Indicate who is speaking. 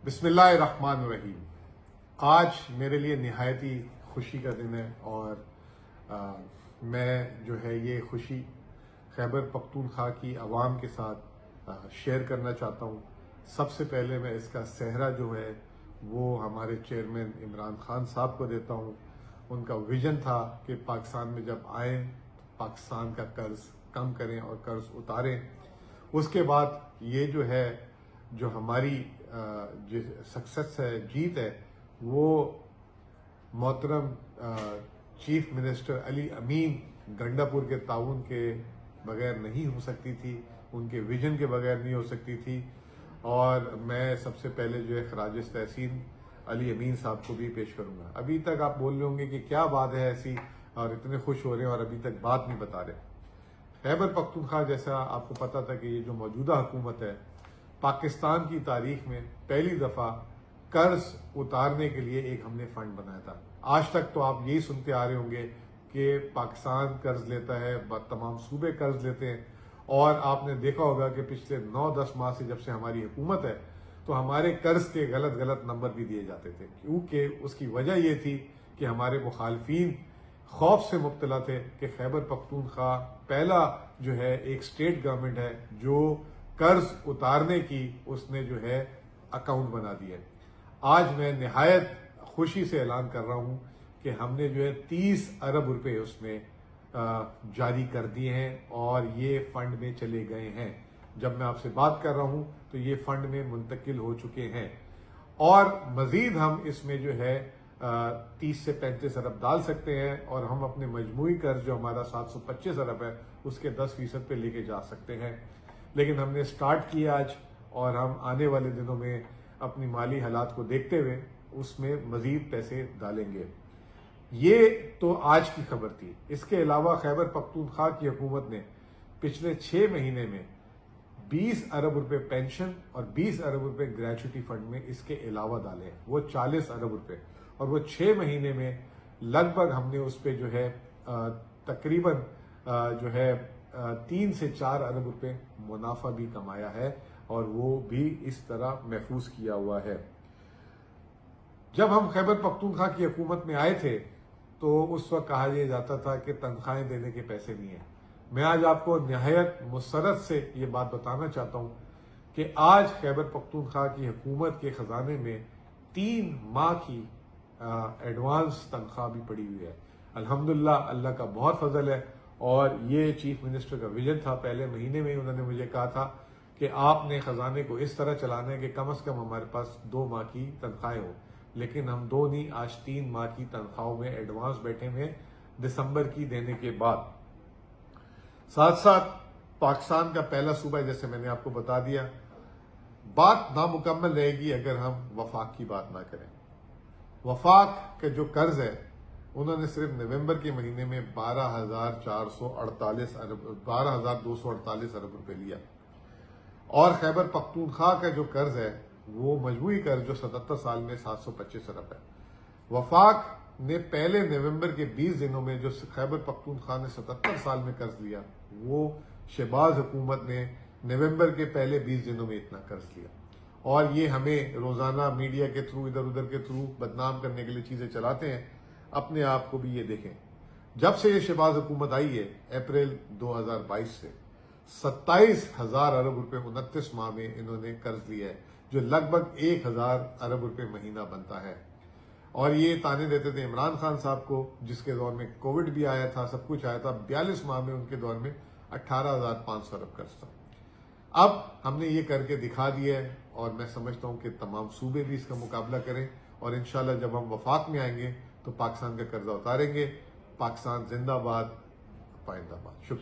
Speaker 1: بسم اللہ الرحمن الرحیم۔ آج میرے لیے نہایت ہی خوشی کا دن ہے اور میں جو ہے یہ خوشی خیبر پختونخوا کی عوام کے ساتھ شیئر کرنا چاہتا ہوں۔ سب سے پہلے میں اس کا سہرا جو ہے وہ ہمارے چیئرمین عمران خان صاحب کو دیتا ہوں۔ ان کا ویژن تھا کہ پاکستان میں جب آئیں پاکستان کا قرض کم کریں اور قرض اتاریں۔ اس کے بعد یہ جو ہے جو ہماری سکسس ہے، جیت ہے، وہ محترم چیف منسٹر علی امین گنڈا پور کے تعاون کے بغیر نہیں ہو سکتی تھی، ان کے ویژن کے بغیر نہیں ہو سکتی تھی۔ اور میں سب سے پہلے جو ہے خراج تحسین علی امین صاحب کو بھی پیش کروں گا۔ ابھی تک آپ بول رہے ہوں گے کہ کیا بات ہے ایسی اور اتنے خوش ہو رہے ہیں اور ابھی تک بات نہیں بتا رہے۔ خیبر پختونخوا جیسا آپ کو پتا تھا کہ یہ جو موجودہ حکومت ہے پاکستان کی تاریخ میں پہلی دفعہ قرض اتارنے کے لیے ایک ہم نے فنڈ بنایا تھا۔ آج تک تو آپ یہی سنتے آ رہے ہوں گے کہ پاکستان قرض لیتا ہے، تمام صوبے قرض لیتے ہیں، اور آپ نے دیکھا ہوگا کہ پچھلے 9-10 ماہ سے جب سے ہماری حکومت ہے تو ہمارے قرض کے غلط نمبر بھی دیے جاتے تھے، کیونکہ اس کی وجہ یہ تھی کہ ہمارے مخالفین خوف سے مبتلا تھے کہ خیبر پختونخوا پہلا جو ہے ایک اسٹیٹ گورنمنٹ ہے جو قرض اتارنے کی اس نے جو ہے اکاؤنٹ بنا دیا ہے۔ آج میں نہایت خوشی سے اعلان کر رہا ہوں کہ ہم نے جو ہے 30 ارب روپے اس میں جاری کر دیے ہیں اور یہ فنڈ میں چلے گئے ہیں۔ جب میں آپ سے بات کر رہا ہوں تو یہ فنڈ میں منتقل ہو چکے ہیں اور مزید ہم اس میں جو ہے 30 سے 35 ارب ڈال سکتے ہیں اور ہم اپنے مجموعی قرض جو ہمارا 725 ارب ہے اس کے 10% پہ لے کے جا سکتے ہیں۔ لیکن ہم نے سٹارٹ کیا آج اور ہم آنے والے دنوں میں اپنی مالی حالات کو دیکھتے ہوئے اس میں مزید پیسے ڈالیں گے۔ یہ تو آج کی خبر تھی۔ اس کے علاوہ خیبر پختونخوا کی حکومت نے پچھلے 6 مہینے میں 20 ارب روپے پینشن اور 20 ارب روپے گریچوٹی فنڈ میں اس کے علاوہ ڈالے ہیں، وہ 40 ارب روپے، اور وہ 6 مہینے میں لگ بھگ ہم نے اس پہ جو ہے تقریباً جو ہے 3 سے 4 ارب روپے منافع بھی کمایا ہے اور وہ بھی اس طرح محفوظ کیا ہوا ہے۔ جب ہم خیبر پختونخوا کی حکومت میں آئے تھے تو اس وقت کہا یہ جاتا تھا کہ تنخواہیں دینے کے پیسے نہیں ہیں۔ میں آج آپ کو نہایت مسرت سے یہ بات بتانا چاہتا ہوں کہ آج خیبر پختونخوا کی حکومت کے خزانے میں 3 ماہ کی ایڈوانس تنخواہ بھی پڑی ہوئی ہے۔ الحمدللہ اللہ کا بہت فضل ہے اور یہ چیف منسٹر کا ویژن تھا۔ پہلے مہینے میں انہوں نے مجھے کہا تھا کہ آپ نے خزانے کو اس طرح چلانا ہے کہ کم از کم ہمارے پاس 2 ماہ کی تنخواہیں ہوں، لیکن ہم 2 نہیں آج 3 ماہ کی تنخواہوں میں ایڈوانس بیٹھے ہوئے دسمبر کی دینے کے بعد۔ ساتھ ساتھ پاکستان کا پہلا صوبہ جیسے میں نے آپ کو بتا دیا، بات نامکمل رہے گی اگر ہم وفاق کی بات نہ کریں۔ وفاق کا جو قرض ہے انہوں نے صرف نومبر کے مہینے میں 12,248 ارب روپے لیا، اور خیبر پختونخوا کا جو قرض ہے وہ مجموعی قرض جو 77 سال میں 725 ارب ہے۔ وفاق نے پہلے نومبر کے 20 دنوں میں جو خیبر پختونخوا نے 77 سال میں قرض لیا، وہ شہباز حکومت نے نومبر کے پہلے 20 دنوں میں اتنا قرض لیا۔ اور یہ ہمیں روزانہ میڈیا کے تھرو ادھر ادھر کے تھرو بدنام کرنے کے لیے چیزیں چلاتے ہیں۔ اپنے آپ کو بھی یہ دیکھیں، جب سے یہ شہباز حکومت آئی ہے اپریل 2022 سے 27,000 ارب روپے 29 ماہ میں انہوں نے قرض لیا ہے، جو لگ بھگ 1,000 ارب روپے مہینہ بنتا ہے۔ اور یہ تانے دیتے تھے عمران خان صاحب کو، جس کے دور میں کووڈ بھی آیا تھا، سب کچھ آیا تھا۔ 42 ماہ میں ان کے دور میں 18,500 ارب قرض تھا۔ اب ہم نے یہ کر کے دکھا دیا ہے اور میں سمجھتا ہوں کہ تمام صوبے بھی اس کا مقابلہ کریں، اور انشاءاللہ جب ہم وفاق میں آئیں گے تو پاکستان کا قرضہ اتاریں گے۔ پاکستان زندہ باد، پائندہ باد۔ شکریہ۔